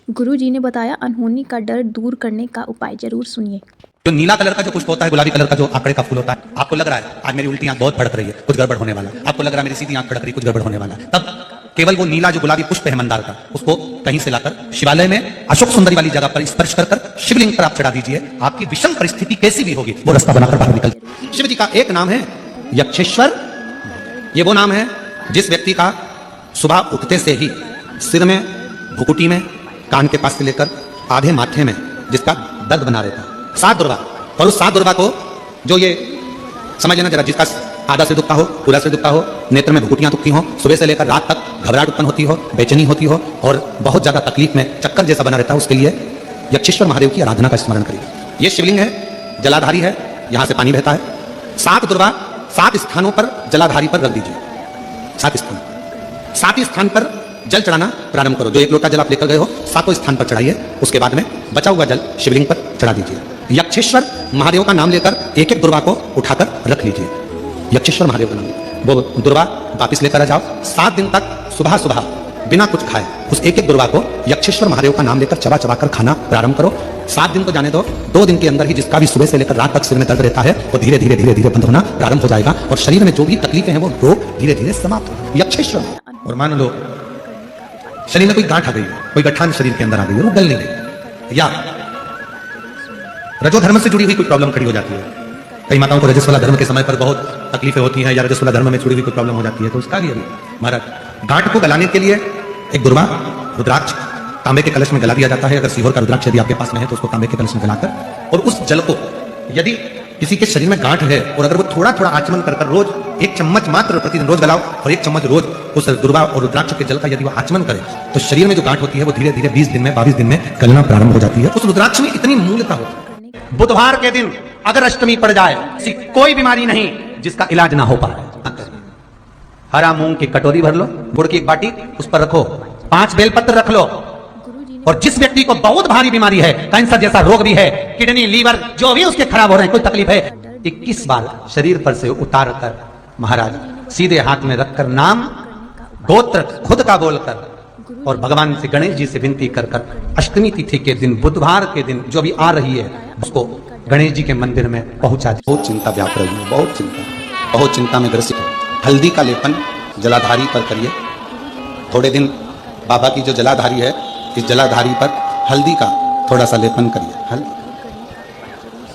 गुरुजी ने बताया अनहोनी का डर दूर करने का उपाय, जरूर सुनिए। जो नीला कलर का जो पुष्प होता है, गुलाबी कलर का जो आंकड़े का फूल होता है, आपको लग रहा है आज मेरी उल्टी आंख बहुत फड़क रही है, कुछ गड़बड़ होने वाला है, आपको लग रहा है मेरी सीधी आंख फड़क रही है, कुछ गड़बड़ होने वाला है, तब केवल वो नीला जो गुलाबी पुष्प है मंदार का, उसको कहीं से लाकर शिवालय में अशोक सुंदरी वाली जगह पर स्पर्श कर शिवलिंग पर आप चढ़ा दीजिए। आपकी विषम परिस्थिति कैसी भी होगी वो रास्ता बनाकर बाहर निकल। शिव जी का एक नाम है यक्षेश्वर। ये वो नाम है जिस व्यक्ति का सुबह उठते से ही सिर में, भुकुटी में, कान के पास से लेकर आधे माथे में जिसका दर्द बना रहता है, 7 दुर्गा, और उस 7 दुर्गा को जो ये समझ लेना जरा, जिसका आधा से दुखता हो, पूरा से दुखता हो, नेत्र में भुकुटियां दुखती हो, सुबह से लेकर रात तक घबराहट उत्पन्न होती हो, बेचैनी होती हो और बहुत ज्यादा तकलीफ में चक्कर जैसा बना रहता है, उसके लिए यक्षेश्वर महादेव की आराधना का स्मरण करिए। ये शिवलिंग है, जलाधारी है, यहां से पानी बहता है। 7 दुर्गा 7 स्थानों पर जलाधारी पर रख दीजिए। 7 स्थान, 7 स्थान पर जल चढ़ाना प्रारंभ करो। जो 1 लोटा जल आप लेकर गए हो 7 स्थान पर चढ़ाइए। उसके बाद में बचा हुआ जल शिवलिंग पर चढ़ा दीजिए। यक्षेश्वर महादेव का नाम लेकर एक एक दुर्गा को उठाकर रख लीजिए। यक्षेश्वर महादेव का नाम, वो दुर्गा वापिस लेकर आ जाओ। 7 दिन तक सुबह सुबह बिना कुछ खाए उस एक एक दुर्गा को यक्षेश्वर महादेव का नाम लेकर चबा चबा कर खाना प्रारंभ करो। 7 दिन को जाने दो, 2 दिन के अंदर ही जिसका भी सुबह से लेकर रात तक सिर में दर्द रहता है वो धीरे धीरे धीरे धीरे बंद होना प्रारंभ हो जाएगा और शरीर में जो भी तकलीफें हैं वो रोग धीरे धीरे समाप्त हो। यक्षेश्वर। और मान लो शरीर में कोई गांठ आ गई, कोई गठान शरीर के अंदर आ गई, वो गल नहीं गई, या रजोधर्म से जुड़ी हुई कोई प्रॉब्लम खड़ी हो जाती है। कई माताओं को रजस्वला धर्म के समय पर बहुत तकलीफें होती हैं, या रजस्वला धर्म में जुड़ी हुई कोई प्रॉब्लम हो जाती है, तो उसका भी अभी महाराज गांठ को गलाने के लिए एक दुर्वा रुद्राक्ष तांबे के कलश में गला दिया जाता है। अगर सीहोर का रुद्राक्ष यदि आपके पास में है तो उसको तांबे के कलश में गलाकर, और उस जल को यदि किसी के शरीर में गांठ है और अगर वो थोड़ा थोड़ा आचमन कर रोज 1 चम्मच मात्र प्रतिदिन रोज गलाओ, और 1 चम्मच रोज उस दुर्वा और रुद्राक्ष के जल का यदि वो आचमन करे तो शरीर में जो गांठ होती है वो धीरे धीरे 20 दिन में 22 दिन में गलना प्रारंभ हो जाती है। उस रुद्राक्ष में इतनी मूल्यता होती है। बुधवार के दिन अगर अष्टमी पड़ जाए, ऐसी कोई बीमारी नहीं जिसका इलाज ना हो पाए। हरा मूंग की कटोरी भर लो, गुड़ की 1 बाटी उस पर रखो, 5 बेलपत्र रख लो, और जिस व्यक्ति को बहुत भारी बीमारी है, कैंसर जैसा रोग भी है, किडनी, लीवर जो भी उसके खराब हो रहे हैं, कोई तकलीफ है, 21 बार शरीर पर से उतार कर महाराज सीधे हाथ में रखकर नाम गोत्र खुद का बोलकर और भगवान से गणेश जी से विनती कर कर अष्टमी तिथि के दिन, बुधवार के दिन जो भी आ रही है उसको गणेश जी के मंदिर में पहुंचा। बहुत चिंता व्याप रही है, बहुत चिंता में ग्रसित है। हल्दी का लेपन जलाधारी पर करिए। थोड़े दिन बाबा की जो जलाधारी है, इस जलाधारी पर हल्दी का थोड़ा सा लेपन करिए।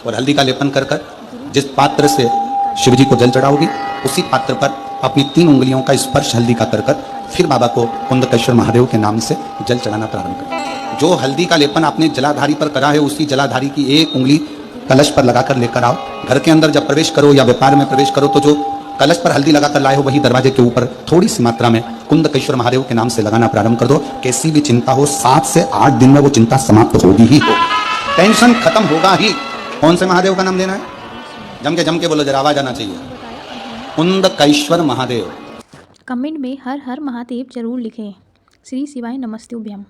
और हल्दी का लेपन कर कर जिस पात्र से शिव जी को जल चढ़ाओगी उसी पात्र पर अपनी 3 उंगलियों का स्पर्श हल्दी का कर कर फिर बाबा को कुंदकेश्वर महादेव के नाम से जल चढ़ाना प्रारंभ करें। जो हल्दी का लेपन आपने जलाधारी पर करा है उसी जलाधारी की 1 उंगली कलश पर लगाकर लेकर आओ। घर के अंदर जब प्रवेश करो या व्यापार में प्रवेश करो तो जो कलश पर हल्दी लगाकर लाए हो वही दरवाजे के ऊपर थोड़ी सी मात्रा में कुंदकेश्वर महादेव के नाम से लगाना प्रारंभ कर दो। कैसी भी चिंता हो 7 से 8 दिन में वो चिंता समाप्त होगी ही हो, टेंशन खत्म होगा ही। कौन से महादेव का नाम लेना है? जम के बोलो, जरा आवाज आना चाहिए। कुंदकेश्वर महादेव। कमेंट में हर हर महादेव जरूर लिखें। श्री शिवाय नमस्तुभ्यम।